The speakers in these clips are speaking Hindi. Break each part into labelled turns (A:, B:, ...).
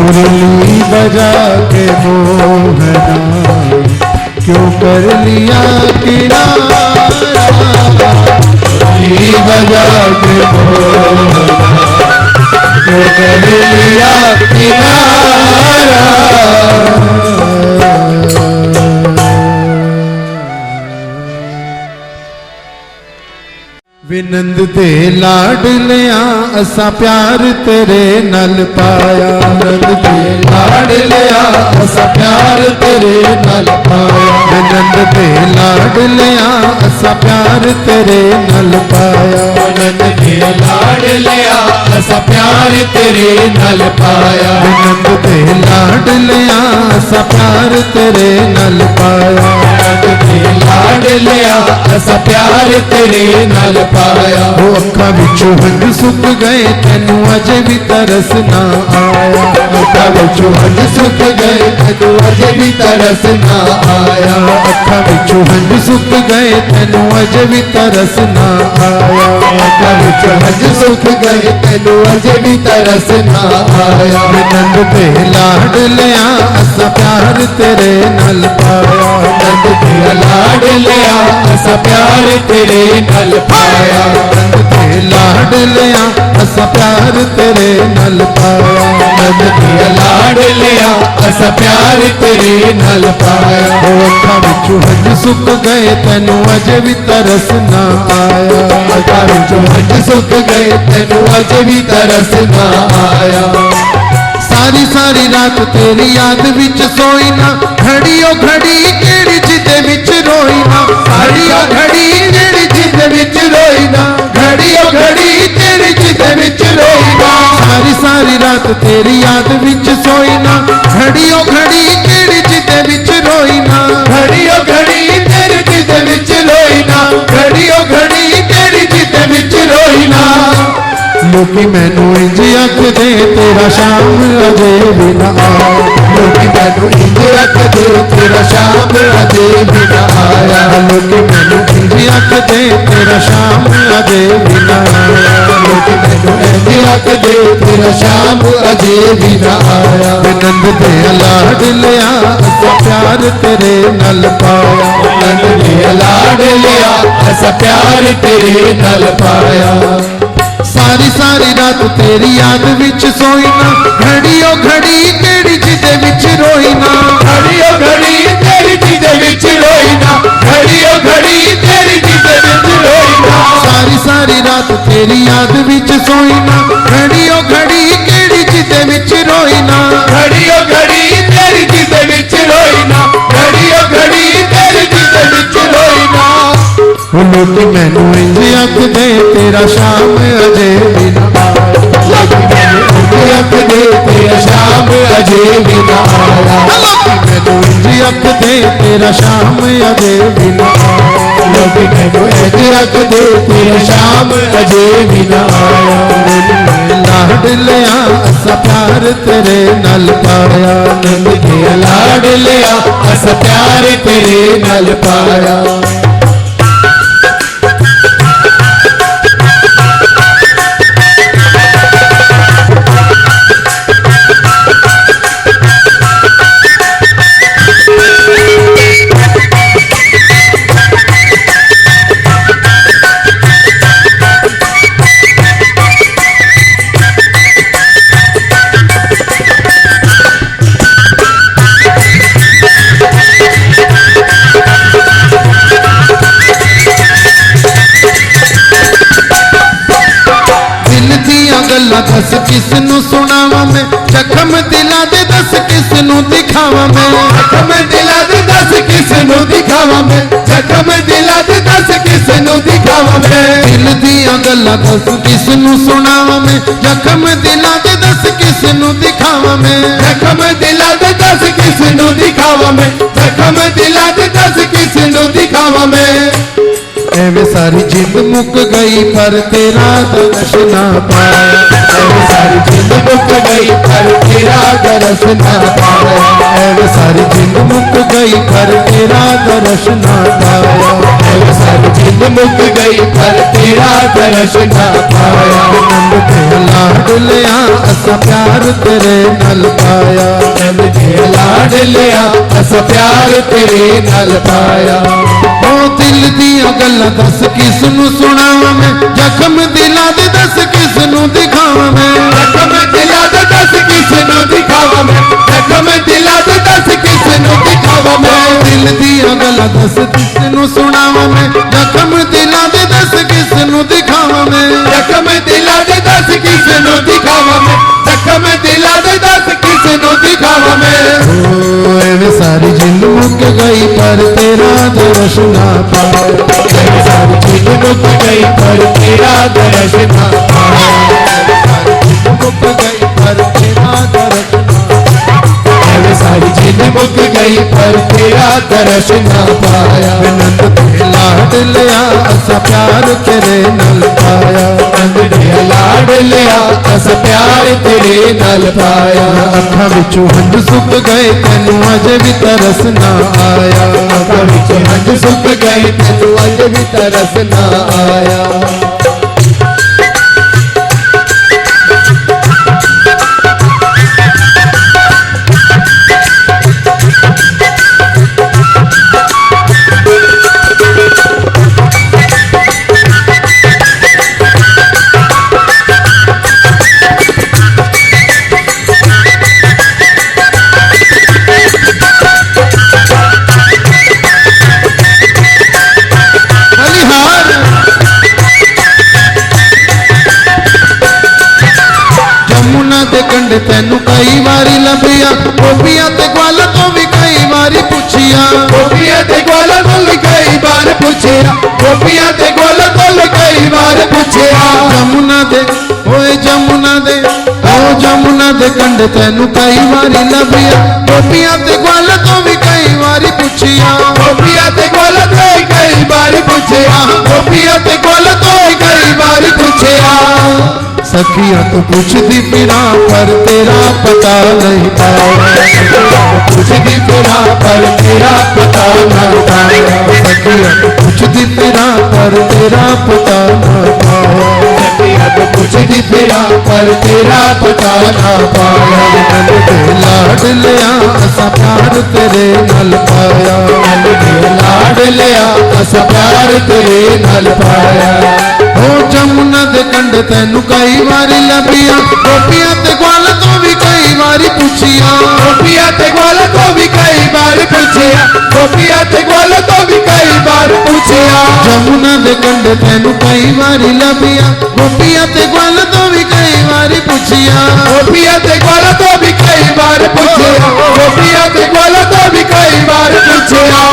A: मुरली बजा के मोहना क्यों कर लिया किनारा, मुरली बजा के मोहना क्यों कर लिया किनारा। विनंद दे लाडलिया असा प्यार तेरे नल पाया, विनंद दे लाडलिया असा प्यार तेरे नल पाया, विनंद दे लाडलिया असा प्यार तेरे नल पाया, विनंद दे लाडलिया असा प्यार तेरे नल पाया, विनंद दे लाडलिया असा प्यार तेरे नल पाया, विनंद दे लाडलिया असा प्यार तेरे नल पाया। वो अखा विचों हंज सुक गए तेनू अजे भी तरस ना आया, अखा विचों हंज सुक गए तेनू अजे भी तरस ना आया, अखा विचों हंज सुक गए तेनू अजे भी तरस ना आया, अखा विचों हंज सुक गए तेनू अजे भी तरस ना आया। विनंद दे लाडलिया असा प्यार तेरे नल पाया, विनंद दे लाडलिया असा प्यार तेरे नल पाया, विनंद दे लाडलिया असा प्यार तेरे नल पाया, विनंद दे लाडलिया असा प्यार तेरे नल पाया। वो अखा विचों हंज सुक गए तेनू अजे भी तरस ना आया, अखा विचों हंज सुक गए तेनू अजे भी तरस ना आया। सारी सारी रात तेरी याद विच सोई ना, घड़ियो घड़ी केड़ी जिदे विच रोई ना, साड़ियो घड़ी केड़ी जिदे विच रोई ना, घड़ियो घड़ी तेरी जिदे विच रोई ना, सारी सारी रात तेरी याद विच सोई ना, घड़ियो घड़ी केड़ी जिदे विच रोई ना, घड़ियो घड़ी तेरी जिदे विच रोई ना, घड़ियो घड़ी केड़ी जिदे विच रोई ना। लोकी मैनू इंज अख दे तेरा शाम अजे भी ना आया, लोकी मैनू इंज अख दे तेरा शाम अजे भी ना आया, लोकी मैनू इंज अख दे तेरा शाम अजे भी ना आया, लोकी मैनू इंज अख दे तेरा शाम अजे भी ना आया। विनंद दे लाडलिया असा प्यार तेरे नल पाया, विनंद दे लाडलिया असा प्यार तेरे नल पाया। सारी सारी रात तेरी याद विच सोई ना, घड़ियो घड़ी केड़ी जिदे विच रोई ना, घड़ियो घड़ी तेरी जिदे विच रोई ना, घड़ियो घड़ी तेरी जिदे विच रोई ना, सारी सारी रात तेरी याद विच सोई ना, घड़ियो घड़ी केड़ी जिदे विच रोई ना, घड़ियो घड़ी तेरी जिदे विच रोई ना, घड़ियो घड़ी तेरी जिदे विच रोई ना। लोकी मैनू इंज अख दे तेरा शाम अजे भी ना आया, लोकी मैनू इंज अख दे तेरा शाम अजे भी ना आया, लोकी मैनू इंज अख दे तेरा शाम अजे भी ना आया, लोकी मैनू इंज अख दे तेरा शाम अजे भी ना आया। लाडलिया असा प्यार तेरे नल पाया, नंद दे लाडलिया असा प्यार तेरे नल पाया। दस किसनू सुनावा मैं जख्म दिला दे, दस किसनू दिखावा मैं जख्म दिला दे, दस किसनू दिखावा मैं जख्म दिला दे, दस किसनू दिखावा मैं दिल दियां गल्लां दस किसनू सुनावा मैं जख्म दिला दे, दस किसनू दिखावा मैं जख्म दिला दे, दस किसनू दिखावा मैं जख्म दिला दे, दस किसनू दिखावा मैं। एवें सारी जिंद मुक गई पर तेरा दर्श ना पाया, एवें सारी जिंद मुक गई पर तेरा दर्श ना पाया, एवें सारी जिंद मुक गई पर तेरा दर्श ना पाया, एवें सारी जिंद मुक गई पर तेरा दर्श ना पाया। विनंद दे लाडलिया असा प्यार तेरे नाल पाया।
B: नंद जी लाड लिया असा प्यार तेरे नाल पाया।
A: ओ दिल दिया गल्लां दस किसनू सुनावा मैं, जख्म दिला दे दस किसनू दिखावा मैं।
B: जख्म दिला दे दस किसनू दिखावा मैं, जख्म दिला दे दस किसनू दिखावा मैं।
A: दिल दिया गल्लां दस किसनू सुनावा मैं, जख्म दिला दे दस किसनू दिखावा मैं।
B: जख्म दिला दे दस किसनू दिखावा मैं, जख्म दिला दे दस किसनू दिखावा मैं।
A: ओ एवे सारी जिंद मुक गई पर तेरा दर्श ना पाया।
B: एवे सारी जिंद मुक गई पर तेरा दर्श ना पाया।
A: मुक गई पर तेरा दर्श ना,
B: एवे सारी जिंद मुक गई पर तेरा दर्श ना पाया।
A: नंद ते लाड लिया असा प्यार तेरे नाल पाया।
B: नंद जी लाड लिया असा प्यार तेरे नाल पाया।
A: अखां विचों हंझ सुक गए तैनू अजे भी तरस ना आया।
B: अखां विचों हंझ सुक गए तैनू अजे भी तरस ना आया।
A: कंड तैनू कई बारी लभिया, गोपिया ते ग्वाल तो भी कई बारी पुछिया।
B: गोपिया ते ग्वाल तो भी कई बार पूछिया, गोपिया ते ग्वाल तो भी कई बार पूछिया।
A: जमुना दे ओए जमुना दे, ओ जमुना दे कंड तैनू कई बारी लभिया, गोपिया ते ग्वाल तो भी कई बारी पुछिया।
B: गोपिया ते ग्वाल तो भी कई बार पूछिया, गोपिया ते ग्वाल तो भी कई बार पूछिया।
A: सखिया तो पूछती फिरा पर तेरा पता नहीं पाया।
B: पूछती फिरा पर तेरा पता न पाया।
A: सखिया तो पूछती फिरा पर तेरा पता न पाया।
B: सखिया तो पूछती फिरा पर तेरा पता न पाया।
A: नंद दे लाड लिया असा प्यार तेरे नाल पाया।
B: नंद दे लाड लिया असा प्यार तेरे नाल पाया।
A: ओ जमुना दे कंड तैनू कई बारी लभिया, गोपिया ते ग्वाल तो भी कई बारी पुछिया।
B: गोपिया ते ग्वाल तो भी कई बार पूछिया, गोपिया ते ग्वाल तो भी कई बार पूछिया।
A: जमुना दे कंड तैनू कई बारी लभिया, गोपिया ते ग्वाल तो भी कई बारी पुछिया।
B: गोपिया ते ग्वाल तो भी कई बार पूछिया, गोपिया ते ग्वाल तो भी कई बार पूछिया।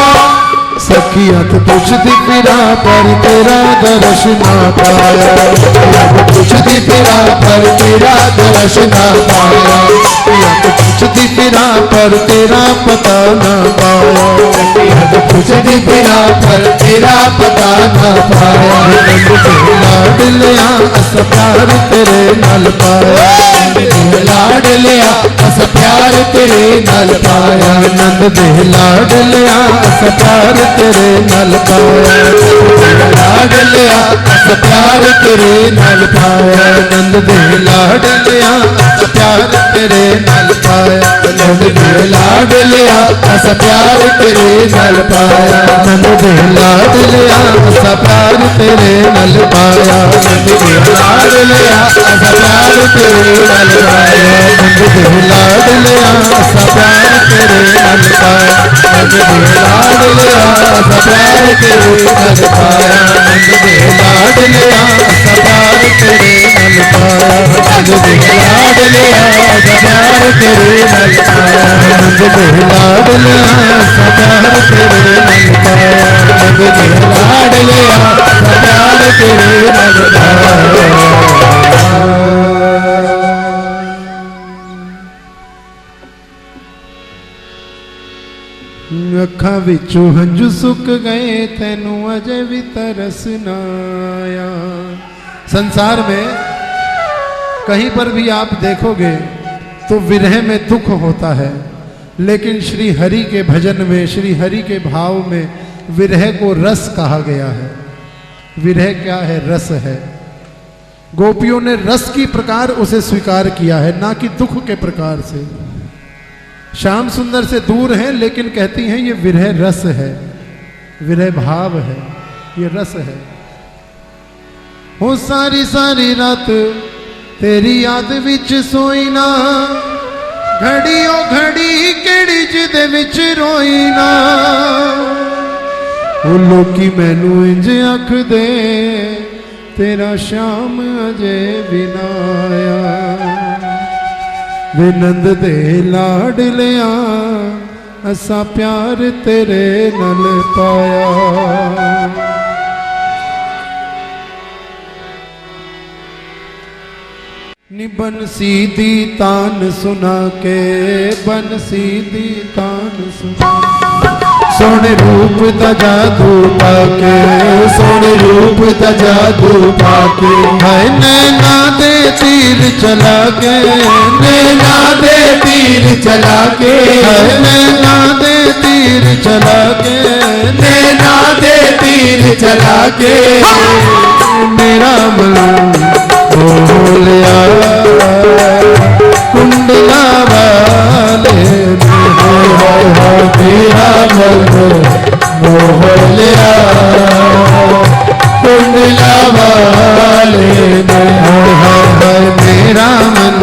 A: सखिया तो पूछती फिरा पर तेरा दर्श ना पाया।
B: पूछती फिरा पर तेरा दर्श ना पाया।
A: सखिया तो पूछती फिरा पर तेरा पता ना पाया।
B: सखिया तो पूछती फिरा पर तेरा पता ना पाया।
A: नंद दे लाड लिया असा प्यार तेरे नाल पाया।
B: नंद दे लाड लिया असा प्यार तेरे नाल पाया।
A: नंद दे लाड लिया असा प्यार तेरे नाल पाया।
B: लाड लिया असा प्यार तेरे नाल पाया।
A: नंद दे लाड लिया असा प्यार तेरे नाल पाया।
B: नंद दे लाड लिया असा प्यार तेरे नाल पाया।
A: नंद दे लाड लिया असा प्यार तेरे नाल पाया।
B: नंद दे लाड लिया असा प्यार तेरे नाल पाया।
A: नंद दे लाड लिया असा प्यार तेरे नाल पाया।
B: नंद दे लाड लिया असा प्यार तेरे नाल पाया।
A: नंद दे लाड लिया असा प्यार तेरे नाल पाया।
B: नंद दे लाड लिया असा प्यार तेरे नाल पाया।
A: नंद दे लाड लिया असा प्यार तेरे नाल पाया।
B: नंद दे लाड लिया असा प्यार तेरे नाल पाया।
A: अखां विचों हंझू सुक गए तैनू अजे भी तरस ना आया। संसार में कहीं पर भी आप देखोगे तो विरह में दुख होता है, लेकिन श्री हरि के भजन में, श्री हरि के भाव में विरह को रस कहा गया है। विरह क्या है? रस है। गोपियों ने रस की प्रकार उसे स्वीकार किया है, ना कि दुख के प्रकार से। श्याम सुंदर से दूर हैं, लेकिन कहती हैं ये विरह रस है, विरह भाव है, ये रस है। हो सारी सारी रात तेरी याद विच सोई ना, घड़ियों घड़ी केड़ी जिदे विच रोई ना। वो लोकी मैनू इंज अख दे, तेरा श्याम अजे बिना आया। वे नंद दे लाड लिया, असा प्यार तेरे नल पाया। नी बंसी दी तान सुना के, बंसी दी तान सुना, सोने रूप दा जादू पाके,
B: सोने रूप दा जादू पाके।
A: हाय नैना दे तीर चला के,
B: नैना दे तीर चला के,
A: हाय नैना दे तीर चला के,
B: नैना दे तीर चला के।
A: मेरा मन बोलिया कुंडला वाले
B: मेरा मन मोह लिया कुंडला वाले ने।
A: मेरा मन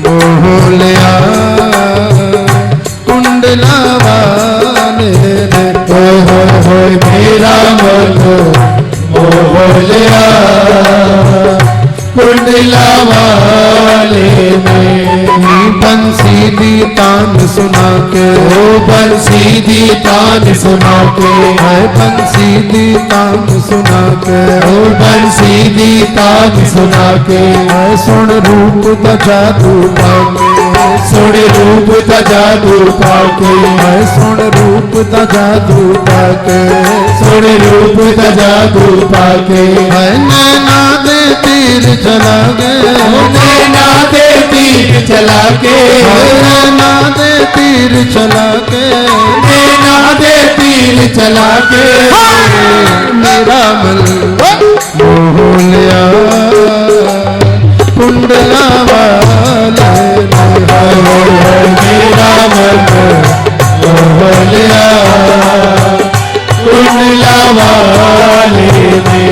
A: मोह लिया कुंडला वाले ने।
B: मेरा मन मोह लिया कुंडला वाले ने।
A: बंसी दी तान सुना के,
B: ओ बंसी दी तान सुना के,
A: हाय बंसी दी तान सुना के,
B: ओ बंसी दी तान सुना के।
A: हाय सुन रूप दा जादू पाके,
B: सोने रूप दा जादू पाके,
A: हाय सुन रूप दा जादू पाके,
B: सोने रूप दा जादू पाके।
A: हाय नैना दे तीर चला गए,
B: नैना दे तीर चला के,
A: हाय नैना दे तीर चला के,
B: नैना दे तीर चला के।
A: मेरा मन मोह लिया कुंडला वाले ने।
B: मेरा मन मोह लिया कुंडला वाले ने।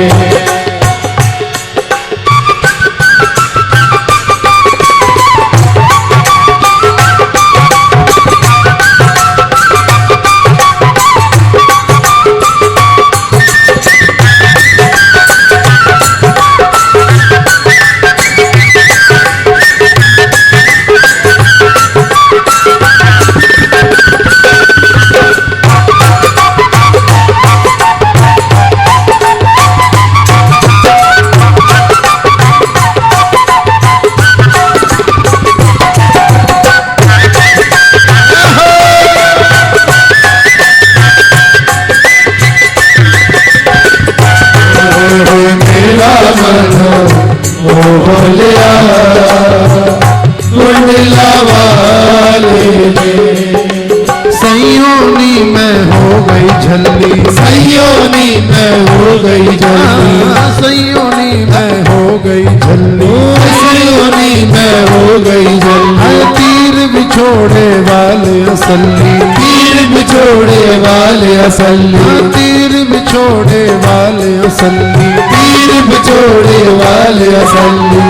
B: कुंडला वाले ने।
A: सयोनी में हो गई झल्ली,
B: सयोनी में हो गई जल्दी,
A: सयोनी में हो गई झल्ली,
B: सयोनी में हो गई जल्दी।
A: तीर बिछोड़े वाले असली,
B: तीर बिछोड़े वाले असली,
A: तीर बिछोड़े वाले असली,
B: तीर बिछोड़े वाले असली।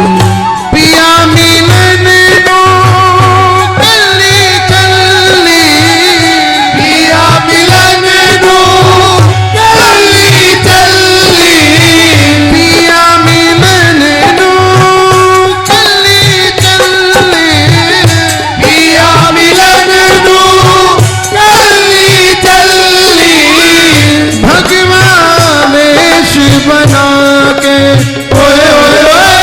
A: पिया मिलन नो कल्ली चल्ली,
B: पिया मिलन नो कल्ली चल्ली,
A: पिया मिलन नो कल्ली चल्ली,
B: पिया मिलन नो कल्ली चल्ली।
A: भगवान वेश बना के,
B: ओए ओए ओए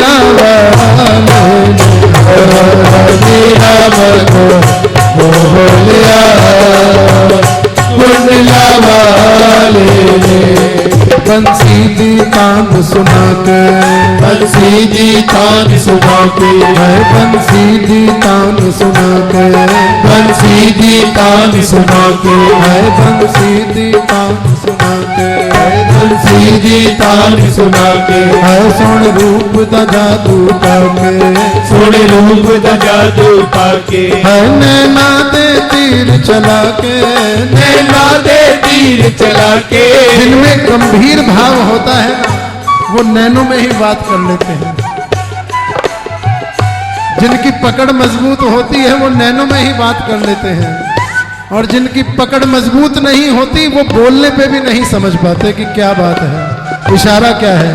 A: वाले
B: मेरा मन मोह लिया कुंडला वाले ने
A: बंसी दी तान सुना के
B: बंसी दी तान सुना के
A: है बंसी दी तान सुना के
B: बंसी दी तान सुना के
A: है बंसी दी तान सुना के
B: बंसी दी तान सुना के
A: है सुन रूप दा जादू पाके
B: सोने रूप दा जादू पाके
A: है नैना दे तीर चला के
B: नैना दे तीर चला के
A: जिनमें गंभीर भाव होता है ना वो नैनों में ही बात कर लेते हैं। जिनकी पकड़ मजबूत होती है वो नैनों में ही बात कर लेते हैं और जिनकी पकड़ मजबूत नहीं होती वो बोलने पे भी नहीं समझ पाते कि क्या बात है, इशारा क्या है,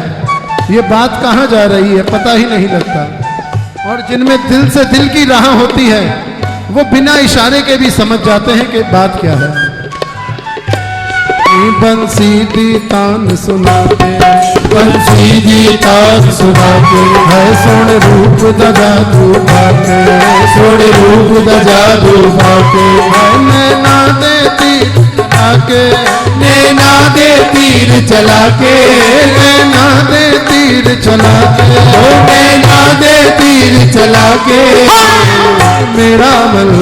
A: ये बात कहाँ जा रही है, पता ही नहीं लगता। और जिनमें दिल से दिल की राह होती है वो बिना इशारे के भी समझ जाते हैं कि बात क्या है। बंसी दी तान सुना के
B: बंसी दी तान सुना के
A: है सोन रूप दा जादू पाके
B: सोने रूप दा जादू पाके
A: है नैना दे तीर चला के
B: नैना दे तीर चला के
A: नैना दे तीर चला के
B: ओ नैना दे तीर चला के
A: मेरा मल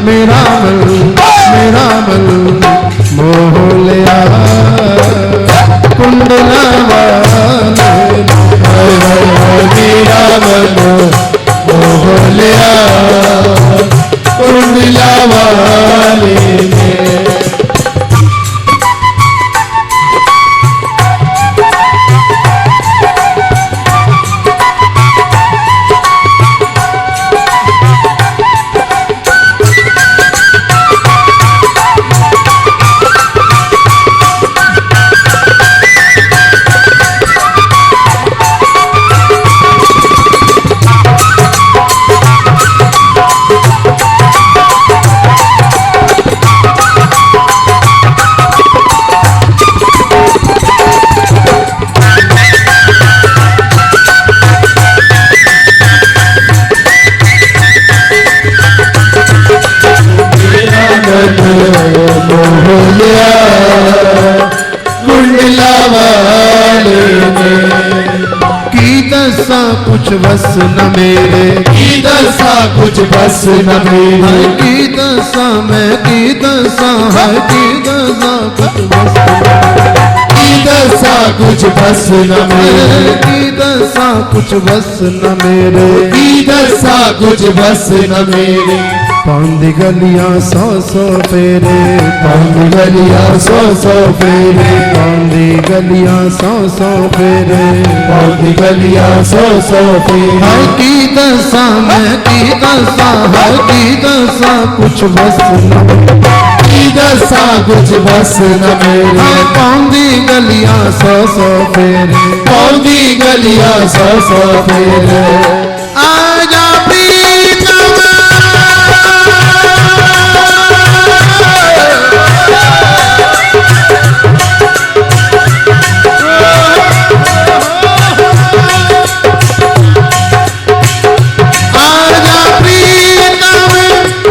A: मेरा मल मेरा मल मोह लिया कुंडला वाले
B: मेरा मन मोह लिया कुंडला वाले ने कुंडला वाले ने
A: की दसा कुछ बस न मेरे
B: की दशा कुछ बस न मेरी
A: की दसा मैं की दसा है की दसा कुछ बस
B: की दशा कुछ बस न मेरी
A: की दसा कुछ बस न मेरे
B: की दशा कुछ बस न मेरी
A: पांदी गलियां सौ सौ फेरे
B: पांदी गलियां सौ सौ फेरे
A: पांदी गलियां सौ सौ फेरे
B: पांदी गलियां सौ सौ फेरे
A: है की दसा मैं की दसा है की दसा कुछ बस न
B: की दशा कुछ बस न मेरी
A: है पांदी गलियां सौ सौ फेरे
B: पांदी गलियां सौ सौ फेरे
A: आजा प्रीतम आजा प्रीतम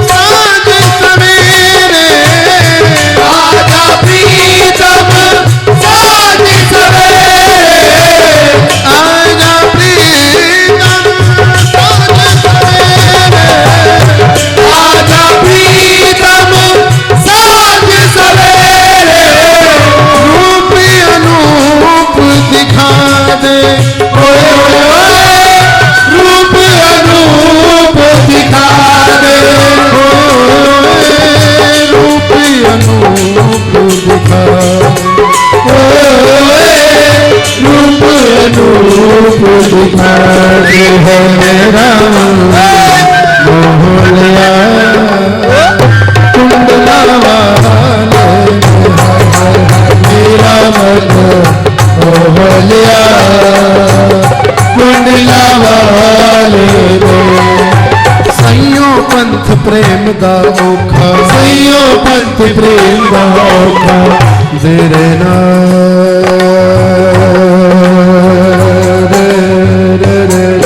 A: साँझ सवेरे
B: आजा प्रीतम साँझ सवेरे
A: आजा प्रीतम साँझ सवेरे
B: आजा प्रीतम साँझ सवेरे
A: रूप अनूप दिखा दे
B: ओए ओए ओए रूप अनूप दिखा दे
A: रूप अनूप दिखा
B: ओए ओए रूप अनूप दिखा दे
A: है मेरा मोह लिया कुंडला वाले
B: मेरा मन मोह लिया कुंडला वाले ने
A: सैयों पंथ प्रेम दा ओखा
B: सैयो पंथ प्रेम दा औखा
A: तेरे नाल रे रे रे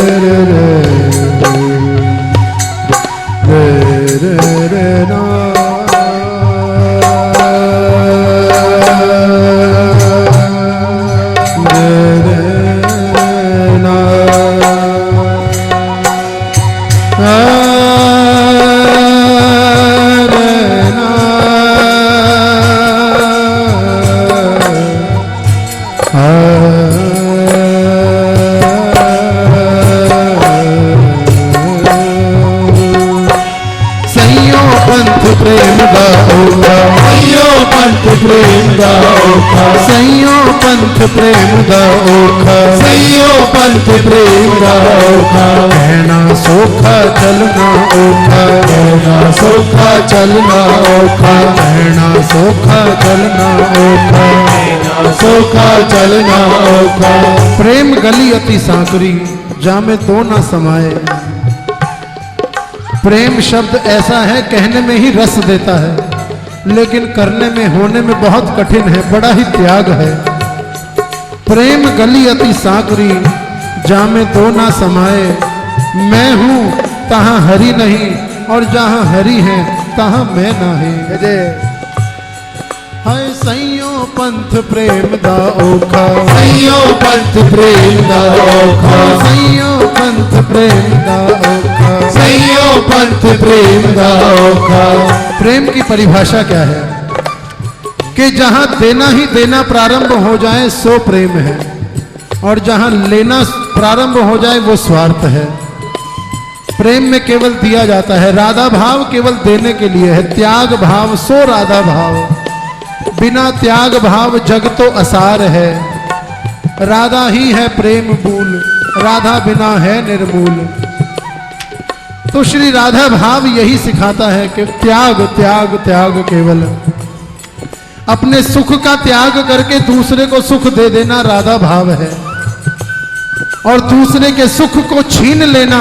A: प्रेम दा औखा,
B: सैयो पंथ प्रेम दा औखा,
A: कहना सौखा चलना औखा,
B: कहना सौखा चलना औखा,
A: कहना सौखा चलना औखा,
B: कहना सौखा चलना औखा।
A: प्रेम गली अति सांकरी, जामे तो ना समाये। प्रेम शब्द ऐसा है कहने में ही रस देता है, लेकिन करने में होने में बहुत कठिन है, बड़ा ही त्याग है। प्रेम गली अति सांकरी, जामे तो ना समाये। मैं हूं तहां हरि नहीं, और जहां हरि है तहां मैं नहीं। हाय सैयो पंथ प्रेम दा औखा,
B: सैयो पंथ प्रेम दा औखा,
A: सैयो पंथ प्रेम दा औखा,
B: सैयो पंथ प्रेम दा औखा।
A: प्रेम की परिभाषा क्या है कि जहां देना ही देना प्रारंभ हो जाए सो प्रेम है, और जहां लेना प्रारंभ हो जाए वो स्वार्थ है। प्रेम में केवल दिया जाता है, राधा भाव केवल देने के लिए है, त्याग भाव सो राधा भाव। बिना त्याग भाव जग तो असार है, राधा ही है प्रेम मूल, राधा बिना है निर्मूल। तो श्री राधा भाव यही सिखाता है कि त्याग त्याग त्याग, केवल अपने सुख का त्याग करके दूसरे को सुख दे देना राधा भाव है, और दूसरे के सुख को छीन लेना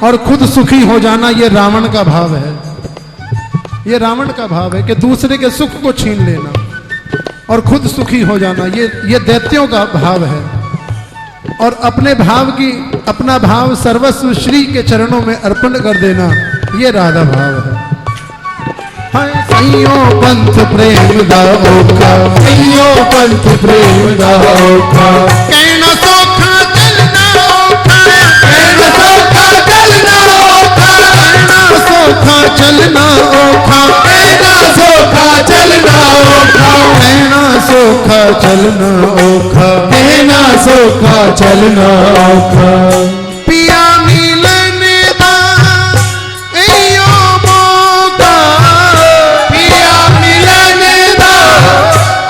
A: और खुद सुखी हो जाना ये रावण का भाव है। ये रावण का भाव है कि दूसरे के सुख को छीन लेना और खुद सुखी हो जाना, ये दैत्यों का भाव है। और अपने भाव की, अपना भाव सर्वस्व श्री के चरणों में अर्पण कर देना, ये राधा भाव है। हाय सैयो पंथ प्रेम दा औखा,
B: सैयो पंथ प्रेम दा औखा,
A: कहना सौखा चलना औखा,
B: कहना सौखा चलना औखा,
A: कहना सौखा चलना औखा,
B: कहना सौखा चलना औखा,
A: कहना सौखा चलना औखा,
B: कहना सौखा चलना औखा।
A: पिया मिलन दा इयो मौका,
B: पिया मिलन दा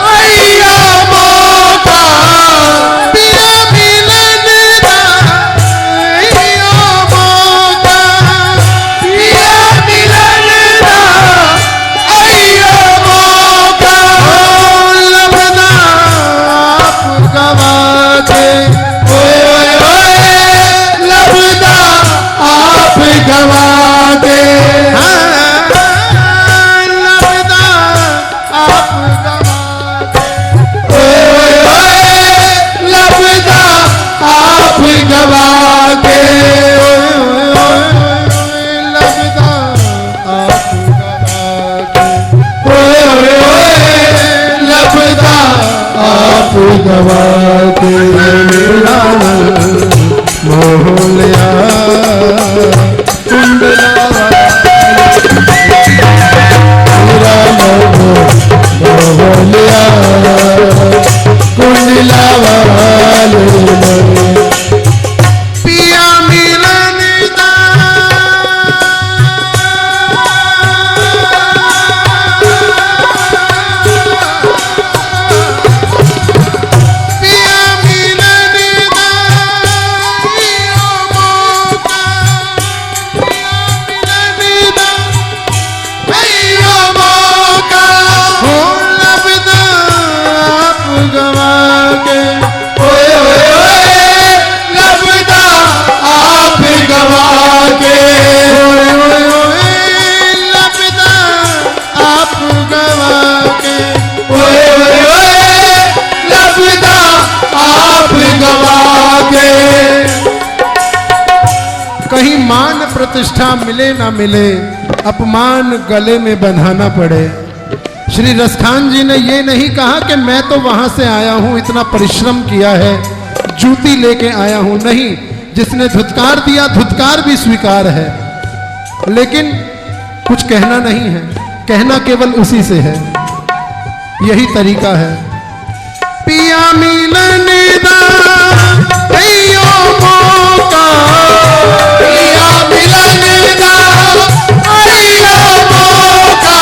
B: आइयो मौका,
A: पिया मिलन दा इयो मौका,
B: पिया मिलन दा आइयो मौका।
A: लबना आप गवा दे,
B: ओए ओए ओए लबदा आप गवा दे,
A: लबना आप गवा दे,
B: ओए ओए लबदा आप गवा दे,
A: लबना आप गवा दे।
B: ओए ओए ओए लबदा आप गवा दे।
A: मोहलिया कुंडला
B: बोलिया कुंडला वाले
A: पिया मिलन दा पिया मिलन दा इयो मौका, पिया मिलन दा
B: आइयो मौका,
A: हो लबदा आप गवा के,
B: ओए ओए ओए लबदा आप गवा के,
A: ओए ओए ओए लबदा आप गवा के।
B: ओए ओए ओए लबदा आप गवा के।
A: कहीं मान प्रतिष्ठा मिले ना मिले, अपमान गले में बंधाना पड़े। श्री रसखान जी ने ये नहीं कहा कि मैं तो वहां से आया हूं, इतना परिश्रम किया है, जूती लेके आया हूं, नहीं। जिसने धुतकार दिया, धुतकार भी स्वीकार है, लेकिन कुछ कहना नहीं है, कहना केवल उसी से है। यही तरीका है। पिया मिलन दा इयो मौका,
B: पिया मिलन दा आइयो मौका,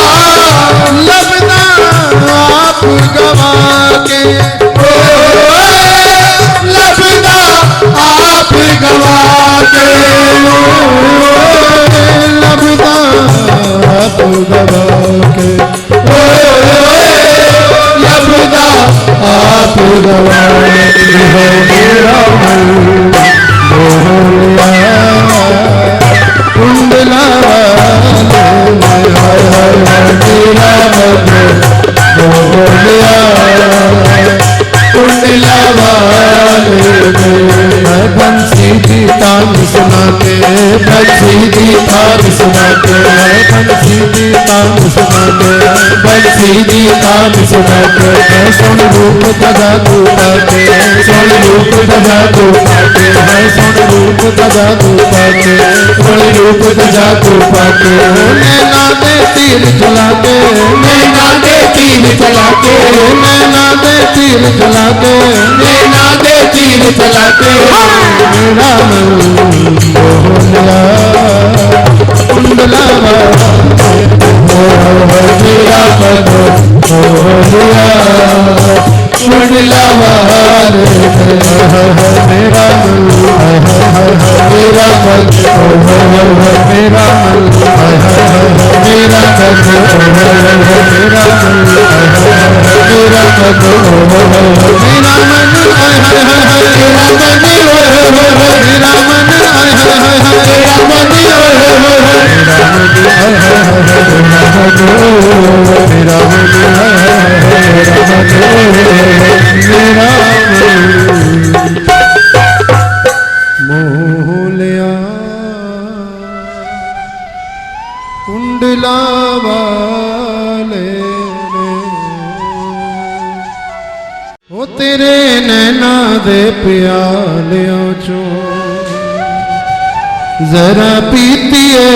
A: लबदा आप गवा के,
B: ओए ओए
A: के बंसी दी तान सुना के बंसी दी तान सुना के बंसी दी तान सुना के सुन रूप तजा तू पाके सुन रूप तजा तू पाके सुन रूप तजा तू पाके सुन रूप तजा तू पाके नैना दे तीर चला के
B: नैना दे तीर चला के
A: नैना दे तीर चला के
B: नैना दे तीर चला के
A: मेरा मन बोलिया कुंडला
B: मेरा मन बोलिया कुंडला
A: मेरा मन
B: मेरा मन
A: मेरा मन
B: मेरा
A: मोहलिया कुंडला वाले ओ तेरे नैना दे प्यालियों चो जरा पीतीए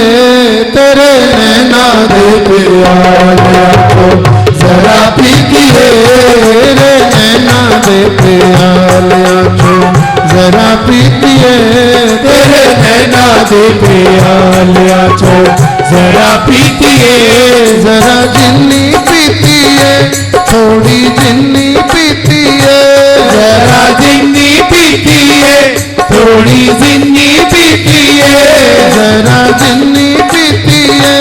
A: तेरे नैना दे प्यालियों चो जरा पीतीए तेरे नैना दे प्यालियों चो जरा पीतीए
B: तेरे नैना दे प्यालिया चो जरा पीतीए
A: जरा जिन्नी पीतीए थोड़ी जिन्नी पीतीए
B: जरा जिन्नी पीतीए थोड़ी जिन्नी पीतीए
A: जरा जिन्नी पीतीए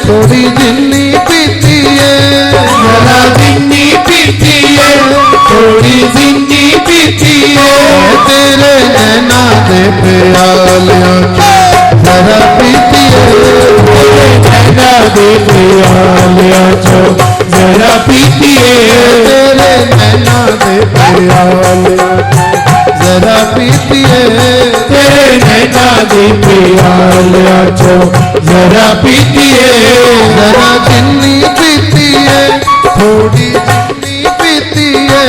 A: थोड़ी जिन्नी पीतीए
B: जरा जिन्नी पीतीए थोड़ी जिन्नी पीतीए
A: तेरे नैना दे प्यालियों चो जरा पीतीए
B: तेरे नैना दे प्यालिया चो जरा पीतीए
A: तेरे नैना दे प्यालियों जरा पीतीए
B: तेरे नैना दे प्यालिया चो जरा पीतीए
A: जरा जिन्नी पीतीए थोड़ी जिन्नी पीतीए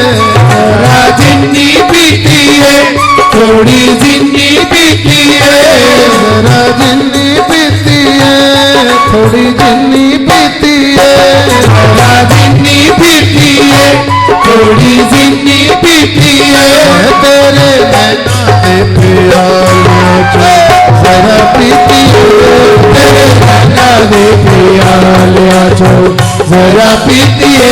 B: जरा जिन्नी पीतीए थोड़ी जिन्नी पीतीए
A: जरा जिन्नी पीतीए थोड़ी जिन्नी पीतीए
B: जरा जिन्नी पीतीए थोड़ी जिन्नी पीतीए
A: तेरे नैना दे प्यालियों चो जरा पीतीए
B: तेरे नैना दे प्यालिया चो जरा पीतीए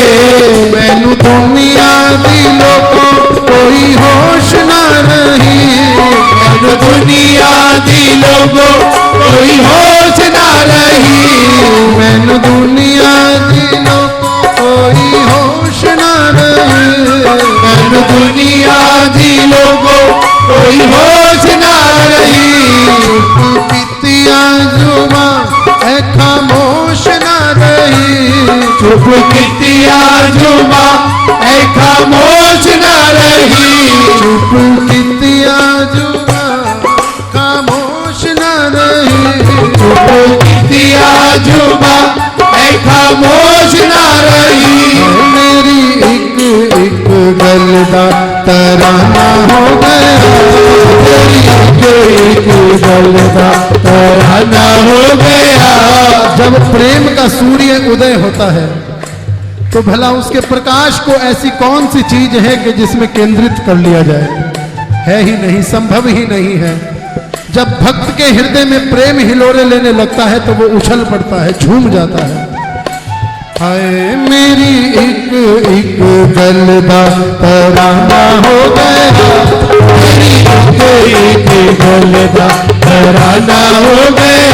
A: मैनू दुनिया दी लोगों कोई होश ना रही
B: मैनू दुनिया दी लोगों कोई होश ना रही
A: मैनू दुनिया दी लोगों कोई होश ना रही
B: मैनू दुनिया दी लोगों कोई होश ना रही
A: पीतिया जुबा ऐ खामोश ना रही
B: चुप कितिया जुबा ऐ खामोश ना रही
A: चुप पीतिया जुबा खामोश ना रही
B: चुप कितिया जुबा ऐ खामोश ना रही
A: मेरी एक एक गल दा तराना हो गया
B: तेरी एक गल दा तराना हो गया
A: जब प्रेम का सूर्य उदय होता है तो भला उसके प्रकाश को ऐसी कौन सी चीज है कि जिसमें केंद्रित कर लिया जाए है ही नहीं संभव ही नहीं है जब भक्त के हृदय में प्रेम हिलोरे लेने लगता है तो वो उछल पड़ता है झूम जाता है हाय मेरी एक एक गल दा तराना हो गया
B: तेरी एक गल दा तराना हो गया